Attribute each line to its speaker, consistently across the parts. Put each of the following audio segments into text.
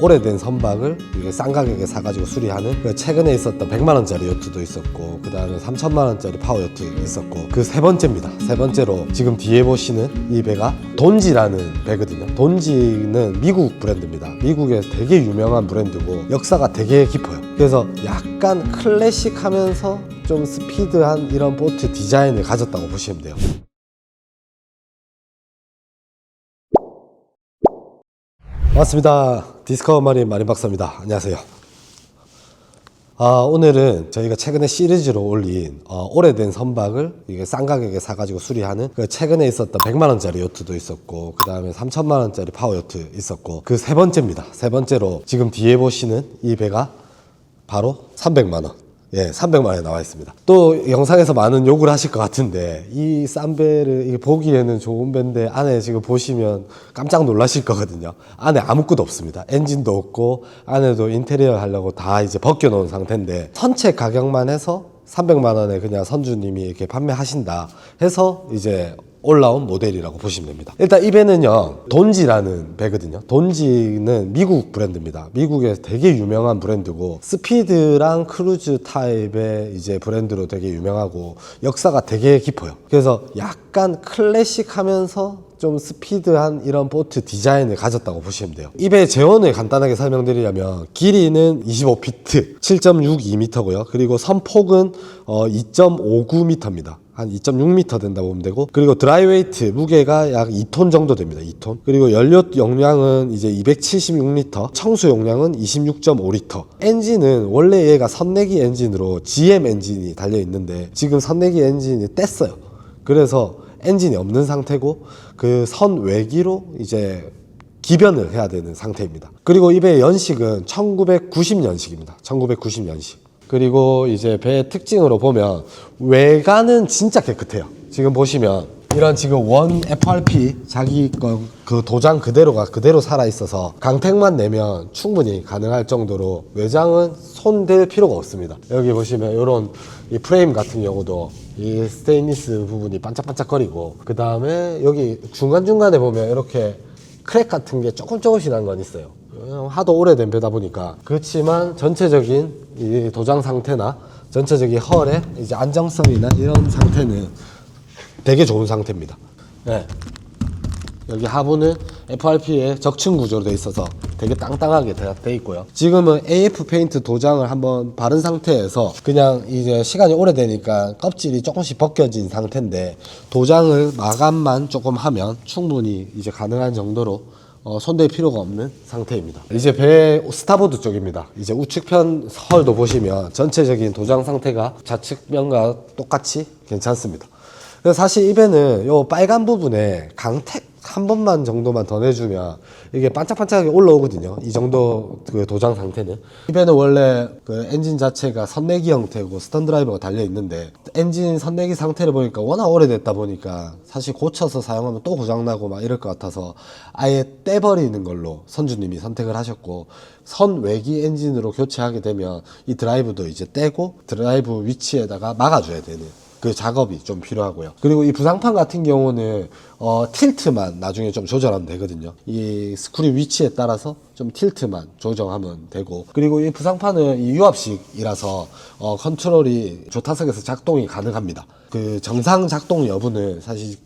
Speaker 1: 오래된 선박을 이게 싼 가격에 사가지고 수리하는 최근에 있었던 100만원짜리 요트도 있었고 그 다음에 3천만원짜리 파워 요트 있었고 그 세 번째입니다. 세 번째로 지금 뒤에 보시는 이 배가 돈지라는 배거든요. 돈지는 미국 브랜드입니다. 미국에 되게 유명한 브랜드고 역사가 되게 깊어요. 그래서 약간 클래식하면서 좀 스피드한 이런 보트 디자인을 가졌다고 보시면 돼요. 반갑습니다. 디스커버 마린 마린박사입니다. 안녕하세요. 오늘은 저희가 최근에 시리즈로 올린 오래된 선박을 이게 싼 가격에 사가지고 수리하는 최근에 있었던 100만원짜리 요트도 있었고 그 다음에 3천만원짜리 파워 요트 있었고 그 세 번째입니다. 세 번째로 지금 뒤에 보시는 이 배가 바로 300만원. 예, 300만원에 나와 있습니다. 또 영상에서 많은 욕을 하실 것 같은데 이 싼 배를 보기에는 좋은 배인데 안에 지금 보시면 깜짝 놀라실 거거든요. 안에 아무것도 없습니다. 엔진도 없고 안에도 인테리어 하려고 다 이제 벗겨 놓은 상태인데 선체 가격만 해서 300만원에 그냥 선주님이 이렇게 판매하신다 해서 이제 올라온 모델이라고 보시면 됩니다. 일단 이 배는요 돈지라는 배거든요. 돈지는 미국 브랜드입니다. 미국에 되게 유명한 브랜드고 스피드랑 크루즈 타입의 이제 브랜드로 되게 유명하고 역사가 되게 깊어요. 그래서 약간 클래식하면서 좀 스피드한 이런 보트 디자인을 가졌다고 보시면 돼요. 이 배의 재원을 간단하게 설명드리려면 길이는 25피트 7.62m고요. 그리고 선폭은 2.59m입니다. 한 2.6m 된다고 보면 되고, 그리고 드라이웨이트 무게가 약 2톤 정도 됩니다. 2톤. 그리고 연료 용량은 이제 276L, 청수 용량은 26.5L. 엔진은 원래 얘가 선내기 엔진으로 GM 엔진이 달려 있는데 지금 선내기 엔진이 뗐어요. 그래서 엔진이 없는 상태고 그 선 외기로 이제 기변을 해야 되는 상태입니다. 그리고 이 배의 연식은 1990년식입니다. 1990년식. 그리고 이제 배의 특징으로 보면 외관은 진짜 깨끗해요. 지금 보시면 이런 지금 원 FRP 자기 거 그 도장 그대로가 그대로 살아 있어서 강택만 내면 충분히 가능할 정도로 외장은 손댈 필요가 없습니다. 여기 보시면 이런 이 프레임 같은 경우도 이 스테인리스 부분이 반짝반짝거리고 그 다음에 여기 중간중간에 보면 이렇게 크랙 같은 게 조금씩 난 건 있어요. 하도 오래된 배다 보니까. 그렇지만 전체적인 이 도장 상태나 전체적인 헐의 이제 안정성이나 이런 상태는 되게 좋은 상태입니다. 네. 여기 하부는 FRP에 적층 구조로 되어 있어서 되게 땅땅하게 되어 있고요. 지금은 AF 페인트 도장을 한번 바른 상태에서 그냥 이제 시간이 오래되니까 껍질이 조금씩 벗겨진 상태인데 도장을 마감만 조금 하면 충분히 이제 가능한 정도로 손댈 필요가 없는 상태입니다. 이제 배 스타보드 쪽입니다. 이제 우측편 헐도 보시면 전체적인 도장 상태가 좌측면과 똑같이 괜찮습니다. 그래서 사실 이 배는 요 빨간 부분에 강택 한 번만 정도만 더 내주면 이게 반짝반짝하게 올라오거든요. 이 정도 그 도장 상태는. 이 배는 원래 그 엔진 자체가 선내기 형태고 스턴 드라이버가 달려 있는데 엔진 선내기 상태를 보니까 워낙 오래됐다 보니까 사실 고쳐서 사용하면 또 고장나고 막 이럴 것 같아서 아예 떼버리는 걸로 선주님이 선택을 하셨고, 선 외기 엔진으로 교체하게 되면 이 드라이브도 이제 떼고 드라이브 위치에다가 막아줘야 되는 그 작업이 좀 필요하고요. 그리고 이 부상판 같은 경우는 틸트만 나중에 좀 조절하면 되거든요. 이 스크류 위치에 따라서 좀 틸트만 조정하면 되고, 그리고 이 부상판은 이 유압식이라서 컨트롤이 조타석에서 작동이 가능합니다. 그 정상 작동 여부는 사실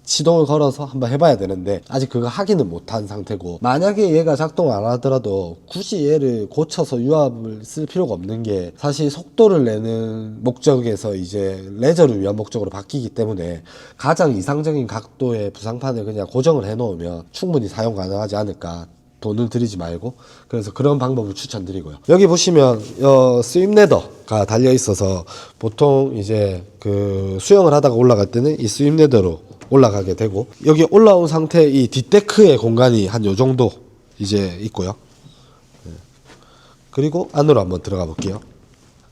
Speaker 1: 시동을 걸어서 한번 해봐야 되는데 아직 그거 하기는 못한 상태고, 만약에 얘가 작동 안 하더라도 굳이 얘를 고쳐서 유압을 쓸 필요가 없는 게 사실 속도를 내는 목적에서 이제 레저를 위한 목적으로 바뀌기 때문에 가장 이상적인 각도의 부상판을 그냥 고정을 해 놓으면 충분히 사용 가능하지 않을까. 돈을 들이지 말고. 그래서 그런 방법을 추천드리고요. 여기 보시면 스윕 레더가 달려 있어서 보통 이제 그 수영을 하다가 올라갈 때는 이 스윕 레더로 올라가게 되고, 여기 올라온 상태 이 뒷데크의 공간이 한 요 정도 이제 있고요. 그리고 안으로 한번 들어가 볼게요.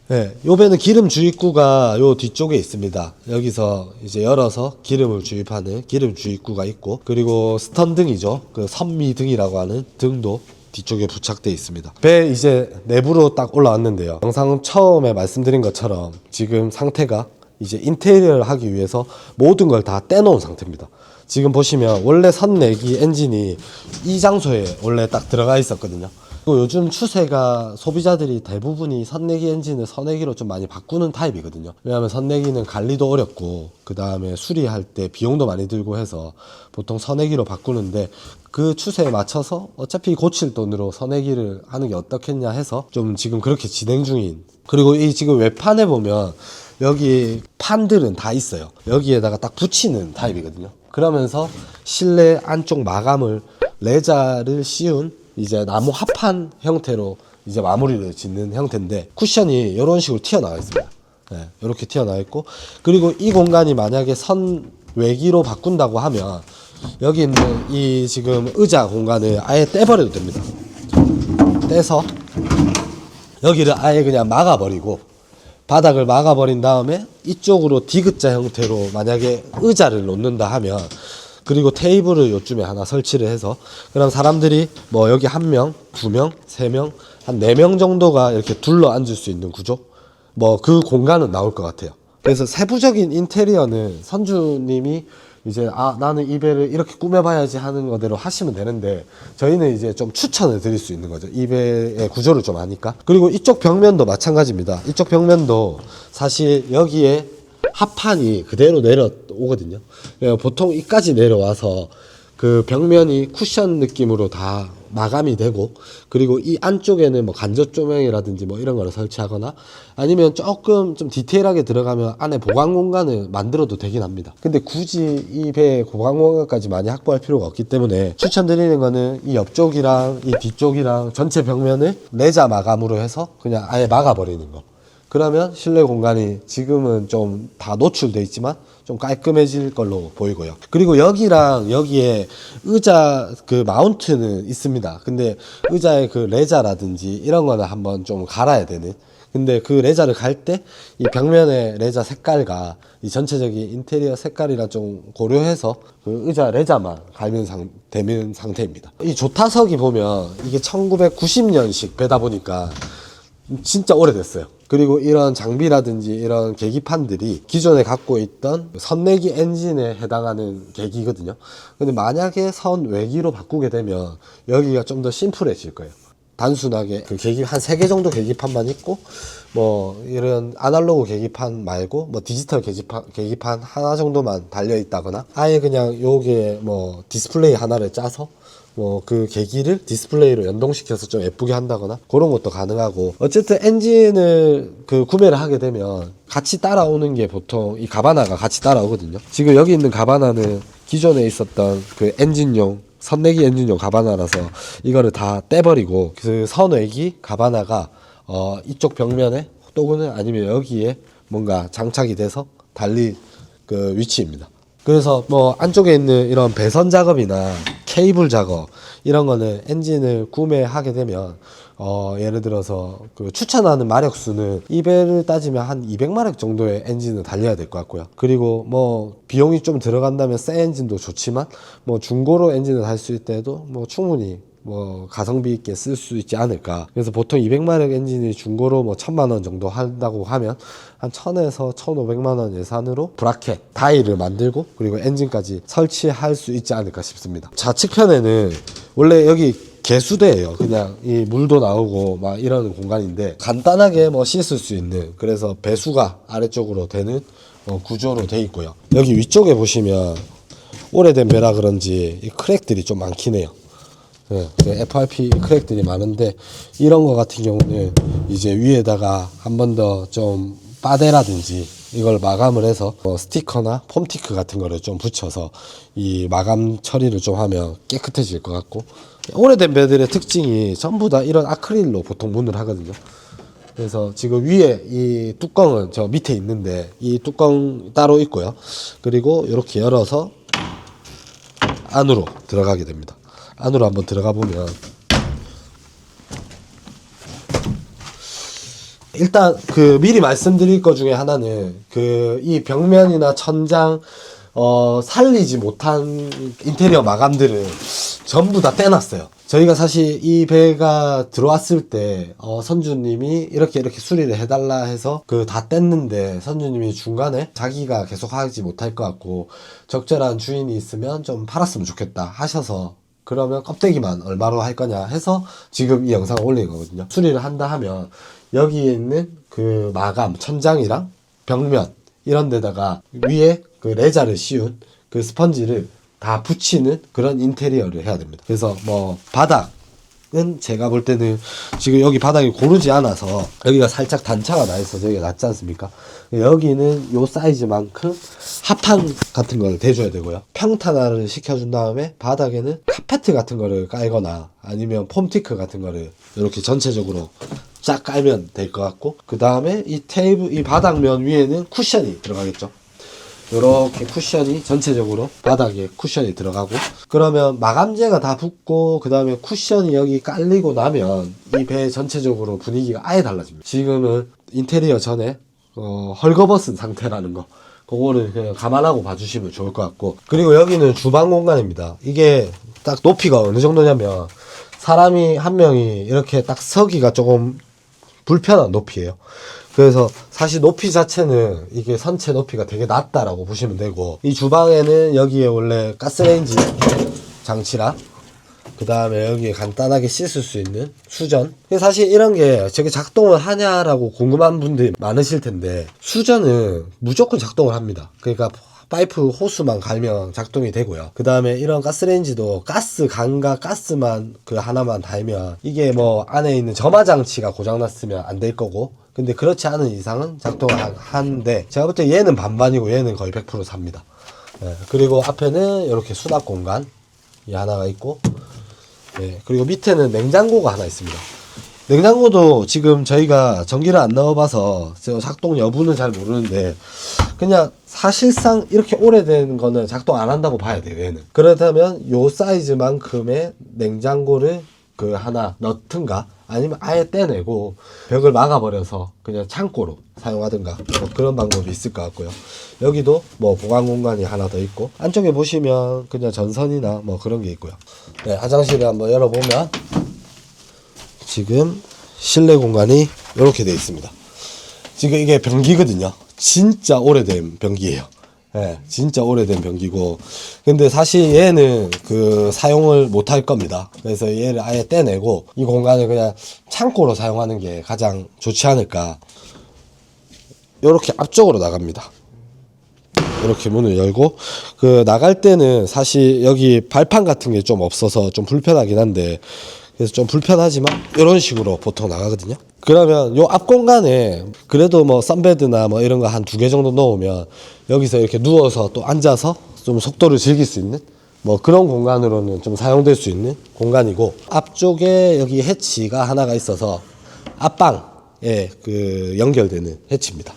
Speaker 1: 네, 요 배는 기름 주입구가 요 뒤쪽에 있습니다. 여기서 이제 열어서 기름을 주입하는 기름 주입구가 있고, 그리고 스턴등이죠. 그 선미등이라고 하는 등도 뒤쪽에 부착되어 있습니다. 배 이제 내부로 딱 올라왔는데요. 영상 처음에 말씀드린 것처럼 지금 상태가 이제 인테리어를 하기 위해서 모든 걸 다 떼놓은 상태입니다. 지금 보시면 원래 선내기 엔진이 이 장소에 원래 딱 들어가 있었거든요. 그리고 요즘 추세가 소비자들이 대부분이 선내기 엔진을 선내기로 좀 많이 바꾸는 타입이거든요. 왜냐하면 선내기는 관리도 어렵고 그 다음에 수리할 때 비용도 많이 들고 해서 보통 선내기로 바꾸는데, 그 추세에 맞춰서 어차피 고칠 돈으로 선내기를 하는 게 어떻겠냐 해서 좀 지금 그렇게 진행 중인. 그리고 이 지금 외판에 보면 여기 판들은 다 있어요. 여기에다가 딱 붙이는 타입이거든요. 그러면서 실내 안쪽 마감을 레자를 씌운 이제 나무 합판 형태로 이제 마무리를 짓는 형태인데, 쿠션이 이런 식으로 튀어나와 있습니다. 네, 이렇게 튀어나와 있고, 그리고 이 공간이 만약에 선 외기로 바꾼다고 하면 여기 있는 이 지금 의자 공간을 아예 떼버려도 됩니다. 떼서 여기를 아예 그냥 막아버리고, 바닥을 막아버린 다음에 이쪽으로 디귿자 형태로 만약에 의자를 놓는다 하면, 그리고 테이블을 요쯤에 하나 설치를 해서, 그럼 사람들이 뭐 여기 1명, 2명, 3명, 한 4명 정도가 이렇게 둘러 앉을 수 있는 구조? 뭐 그 공간은 나올 것 같아요. 그래서 세부적인 인테리어는 선주님이 이제 나는 이 배를 이렇게 꾸며봐야지 하는 거대로 하시면 되는데, 저희는 이제 좀 추천을 드릴 수 있는 거죠. 이 배의 구조를 좀 아니까. 그리고 이쪽 벽면도 마찬가지입니다. 이쪽 벽면도 사실 여기에 합판이 그대로 내려오거든요. 보통 이까지 내려와서 그 벽면이 쿠션 느낌으로 다 마감이 되고, 그리고 이 안쪽에는 뭐 간접 조명이라든지 뭐 이런 거를 설치하거나, 아니면 조금 좀 디테일하게 들어가면 안에 보관 공간을 만들어도 되긴 합니다. 근데 굳이 이 배에 보관 공간까지 많이 확보할 필요가 없기 때문에 추천드리는 거는 이 옆쪽이랑 이 뒤쪽이랑 전체 벽면을 레자 마감으로 해서 그냥 아예 막아버리는 거. 그러면 실내 공간이 지금은 좀 다 노출돼 있지만 좀 깔끔해질 걸로 보이고요. 그리고 여기랑 여기에 의자 그 마운트는 있습니다. 근데 의자의 그 레자라든지 이런 거는 한번 좀 갈아야 되는. 근데 그 레자를 갈 때 이 벽면의 레자 색깔과 이 전체적인 인테리어 색깔이랑 좀 고려해서 그 의자 레자만 갈면 되는 상태입니다. 이 조타석이 보면 이게 1990년식 배다 보니까 진짜 오래됐어요. 그리고 이런 장비라든지 이런 계기판들이 기존에 갖고 있던 선내기 엔진에 해당하는 계기거든요. 근데 만약에 선 외기로 바꾸게 되면 여기가 좀 더 심플해질 거예요. 단순하게 그 계기 한 3개 정도 계기판만 있고, 뭐 이런 아날로그 계기판 말고 뭐 디지털 계기판 하나 정도만 달려 있다거나, 아예 그냥 요게 뭐 디스플레이 하나를 짜서 뭐 그 계기를 디스플레이로 연동시켜서 좀 예쁘게 한다거나 그런 것도 가능하고, 어쨌든 엔진을 그 구매를 하게 되면 같이 따라오는 게 보통 이 가바나가 같이 따라오거든요. 지금 여기 있는 가바나는 기존에 있었던 그 엔진용 선내기 엔진용 가바나라서 이거를 다 떼버리고, 그 선외기 가바나가 이쪽 벽면에 또는 아니면 여기에 뭔가 장착이 돼서 달릴 그 위치입니다. 그래서 뭐 안쪽에 있는 이런 배선 작업이나 케이블 작업 이런 거는 엔진을 구매하게 되면 예를 들어서 그 추천하는 마력수는 이 배를 따지면 한 200마력 정도의 엔진을 달려야 될 것 같고요. 그리고 뭐 비용이 좀 들어간다면 새 엔진도 좋지만, 뭐 중고로 엔진을 달 수 있을 때도 뭐 충분히 뭐 가성비 있게 쓸 수 있지 않을까. 그래서 보통 200마력 엔진이 중고로 뭐 1000만 원 정도 한다고 하면 한 1000에서 1500만 원 예산으로 브라켓, 다이를 만들고 그리고 엔진까지 설치할 수 있지 않을까 싶습니다. 좌측편에는 원래 여기 개수대예요. 그냥 이 물도 나오고 막 이러는 공간인데 간단하게 뭐 씻을 수 있는, 그래서 배수가 아래쪽으로 되는 구조로 돼 있고요. 여기 위쪽에 보시면 오래된 배라 그런지 이 크랙들이 좀 많긴 해요. 네, FRP 크랙들이 많은데, 이런 거 같은 경우는 이제 위에다가 한 번 더 좀 빠데라든지 이걸 마감을 해서 스티커나 폼티크 같은 거를 좀 붙여서 이 마감 처리를 좀 하면 깨끗해질 것 같고, 오래된 배들의 특징이 전부 다 이런 아크릴로 보통 문을 하거든요. 그래서 지금 위에 이 뚜껑은 저 밑에 있는데 이 뚜껑 따로 있고요. 그리고 이렇게 열어서 안으로 들어가게 됩니다. 안으로 한번 들어가 보면 일단 그 미리 말씀드릴 것 중에 하나는 그 이 벽면이나 천장 살리지 못한 인테리어 마감들을 전부 다 떼놨어요. 저희가 사실 이 배가 들어왔을 때 선주님이 이렇게 수리를 해달라 해서 그 다 뗐는데, 선주님이 중간에 자기가 계속 하지 못할 것 같고 적절한 주인이 있으면 좀 팔았으면 좋겠다 하셔서 그러면 껍데기만 얼마로 할 거냐 해서 지금 이 영상을 올린 거거든요. 수리를 한다 하면 여기에 있는 그 마감, 천장이랑 벽면 이런 데다가 위에 그 레자를 씌운 그 스펀지를 다 붙이는 그런 인테리어를 해야 됩니다. 그래서 뭐 바닥은 제가 볼 때는 지금 여기 바닥이 고르지 않아서 여기가 살짝 단차가 나 있어서 여기가 낮지 않습니까? 여기는 요 사이즈만큼 합판 같은 걸 대줘야 되고요. 평탄화를 시켜준 다음에 바닥에는 카페트 같은 거를 깔거나 아니면 폼티크 같은 거를 이렇게 전체적으로 쫙 깔면 될 것 같고, 그 다음에 이 테이블, 이 바닥면 위에는 쿠션이 들어가겠죠. 이렇게 쿠션이 전체적으로 바닥에 쿠션이 들어가고, 그러면 마감재가 다 붙고 그 다음에 쿠션이 여기 깔리고 나면 이 배 전체적으로 분위기가 아예 달라집니다. 지금은 인테리어 전에 헐거벗은 상태라는 거, 그거를 그냥 감안하고 봐주시면 좋을 것 같고, 그리고 여기는 주방 공간입니다. 이게 딱 높이가 어느 정도냐면 사람이 한 명이 이렇게 딱 서기가 조금 불편한 높이에요. 그래서 사실 높이 자체는 이게 선체 높이가 되게 낮다라고 보시면 되고, 이 주방에는 여기에 원래 가스레인지 장치랑 그 다음에 여기에 간단하게 씻을 수 있는 수전. 사실 이런 게 저게 작동을 하냐라고 궁금한 분들이 많으실 텐데, 수전은 무조건 작동을 합니다. 그러니까 파이프 호스만 갈면 작동이 되고요. 그 다음에 이런 가스레인지도 가스 간과 가스만 그 하나만 달면 이게 뭐 안에 있는 점화 장치가 고장났으면 안 될 거고, 근데 그렇지 않은 이상은 작동을 하는데, 제가 볼 때 얘는 반반이고 얘는 거의 100% 삽니다. 네, 그리고 앞에는 이렇게 수납 공간이 하나가 있고, 네, 그리고 밑에는 냉장고가 하나 있습니다. 냉장고도 지금 저희가 전기를 안 넣어봐서 작동 여부는 잘 모르는데, 그냥 사실상 이렇게 오래된 거는 작동 안 한다고 봐야 돼요, 얘는. 그렇다면 요 사이즈만큼의 냉장고를 그 하나 넣든가 아니면 아예 떼내고 벽을 막아버려서 그냥 창고로 사용하든가 뭐 그런 방법이 있을 것 같고요. 여기도 뭐 보관 공간이 하나 더 있고, 안쪽에 보시면 그냥 전선이나 뭐 그런 게 있고요. 네, 화장실을 한번 열어보면 지금 실내 공간이 이렇게 되어 있습니다. 지금 이게 변기거든요. 진짜 오래된 변기예요. 네, 진짜 오래된 변기고, 근데 사실 얘는 그 사용을 못 할 겁니다. 그래서 얘를 아예 떼내고 이 공간을 그냥 창고로 사용하는 게 가장 좋지 않을까. 이렇게 앞쪽으로 나갑니다. 이렇게 문을 열고, 그 나갈 때는 사실 여기 발판 같은 게 좀 없어서 좀 불편하긴 한데, 그래서 좀 불편하지만 이런 식으로 보통 나가거든요. 그러면 요 앞 공간에 그래도 뭐 썬베드나 뭐 이런 거 한 2개 정도 넣으면 여기서 이렇게 누워서 또 앉아서 좀 속도를 즐길 수 있는 뭐 그런 공간으로는 좀 사용될 수 있는 공간이고, 앞쪽에 여기 해치가 하나가 있어서 앞방에 그 연결되는 해치입니다.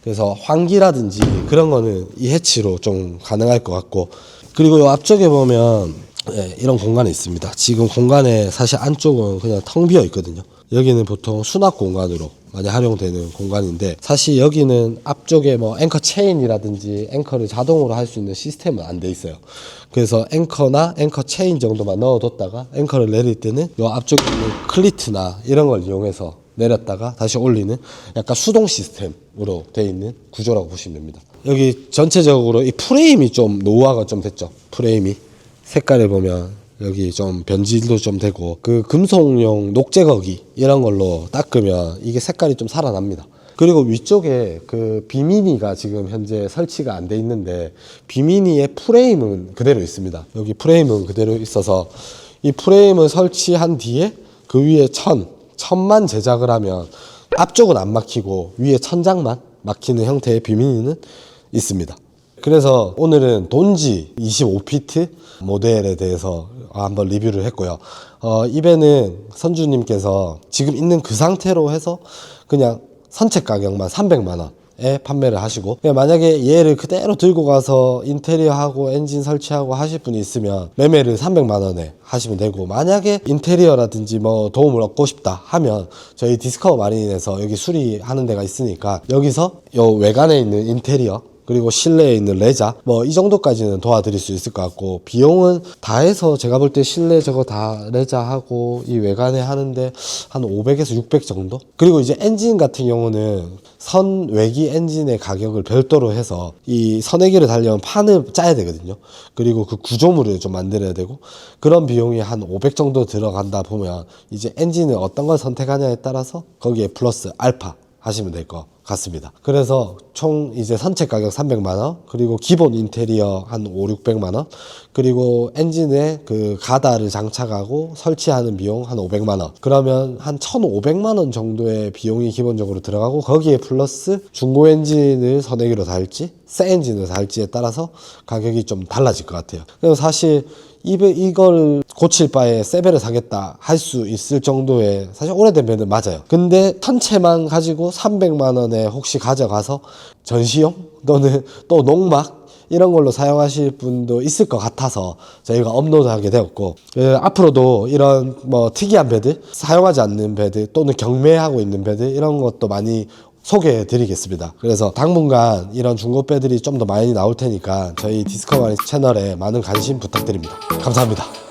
Speaker 1: 그래서 환기라든지 그런 거는 이 해치로 좀 가능할 것 같고, 그리고 요 앞쪽에 보면 네, 이런 공간이 있습니다. 지금 공간에 사실 안쪽은 그냥 텅 비어 있거든요. 여기는 보통 수납 공간으로 많이 활용되는 공간인데, 사실 여기는 앞쪽에 뭐 앵커 체인이라든지 앵커를 자동으로 할 수 있는 시스템은 안 돼 있어요. 그래서 앵커나 앵커 체인 정도만 넣어뒀다가 앵커를 내릴 때는 요 앞쪽에 있는 클리트나 이런 걸 이용해서 내렸다가 다시 올리는 약간 수동 시스템으로 되어 있는 구조라고 보시면 됩니다. 여기 전체적으로 이 프레임이 좀 노후화가 좀 됐죠. 프레임이 색깔을 보면 여기 좀 변질도 좀 되고, 그 금속용 녹제거기 이런 걸로 닦으면 이게 색깔이 좀 살아납니다. 그리고 위쪽에 그 비미니가 지금 현재 설치가 안 돼 있는데, 비미니의 프레임은 그대로 있습니다. 여기 프레임은 그대로 있어서 이 프레임을 설치한 뒤에 그 위에 천만 제작을 하면 앞쪽은 안 막히고 위에 천장만 막히는 형태의 비미니는 있습니다. 그래서 오늘은 돈지 25피트 모델에 대해서 한번 리뷰를 했고요. 이 배는 선주님께서 지금 있는 그 상태로 해서 그냥 선체 가격만 300만 원에 판매를 하시고, 만약에 얘를 그대로 들고 가서 인테리어하고 엔진 설치하고 하실 분이 있으면 매매를 300만 원에 하시면 되고, 만약에 인테리어라든지 뭐 도움을 얻고 싶다 하면 저희 디스커버 마린에서 여기 수리하는 데가 있으니까 여기서 요 외관에 있는 인테리어 그리고 실내에 있는 레자 뭐 이 정도까지는 도와드릴 수 있을 것 같고, 비용은 다 해서 제가 볼 때 실내 저거 다 레자하고 이 외관에 하는데 한 500에서 600 정도? 그리고 이제 엔진 같은 경우는 선외기 엔진의 가격을 별도로 해서 이 선외기를 달려면 판을 짜야 되거든요. 그리고 그 구조물을 좀 만들어야 되고, 그런 비용이 한 500 정도 들어간다 보면 이제 엔진을 어떤 걸 선택하냐에 따라서 거기에 플러스 알파 하시면 될 것 같습니다. 그래서 총 이제 선체 가격 300만원, 그리고 기본 인테리어 한 5, 600만원, 그리고 엔진에 그 가다를 장착하고 설치하는 비용 한 500만원, 그러면 한 1,500만원 정도의 비용이 기본적으로 들어가고, 거기에 플러스 중고 엔진을 선행기로 달지 새 엔진을 달지에 따라서 가격이 좀 달라질 것 같아요. 그래서 사실 이걸 고칠 바에 새 배를 사겠다 할 수 있을 정도의 사실 오래된 배는 맞아요. 근데 전체만 가지고 300만 원에 혹시 가져가서 전시용 또는 또 농막 이런 걸로 사용하실 분도 있을 것 같아서 저희가 업로드하게 되었고, 앞으로도 이런 뭐 특이한 배들, 사용하지 않는 배들 또는 경매하고 있는 배들 이런 것도 많이 소개해 드리겠습니다. 그래서 당분간 이런 중고배들이 좀 더 많이 나올 테니까 저희 디스커버리 채널에 많은 관심 부탁드립니다. 감사합니다.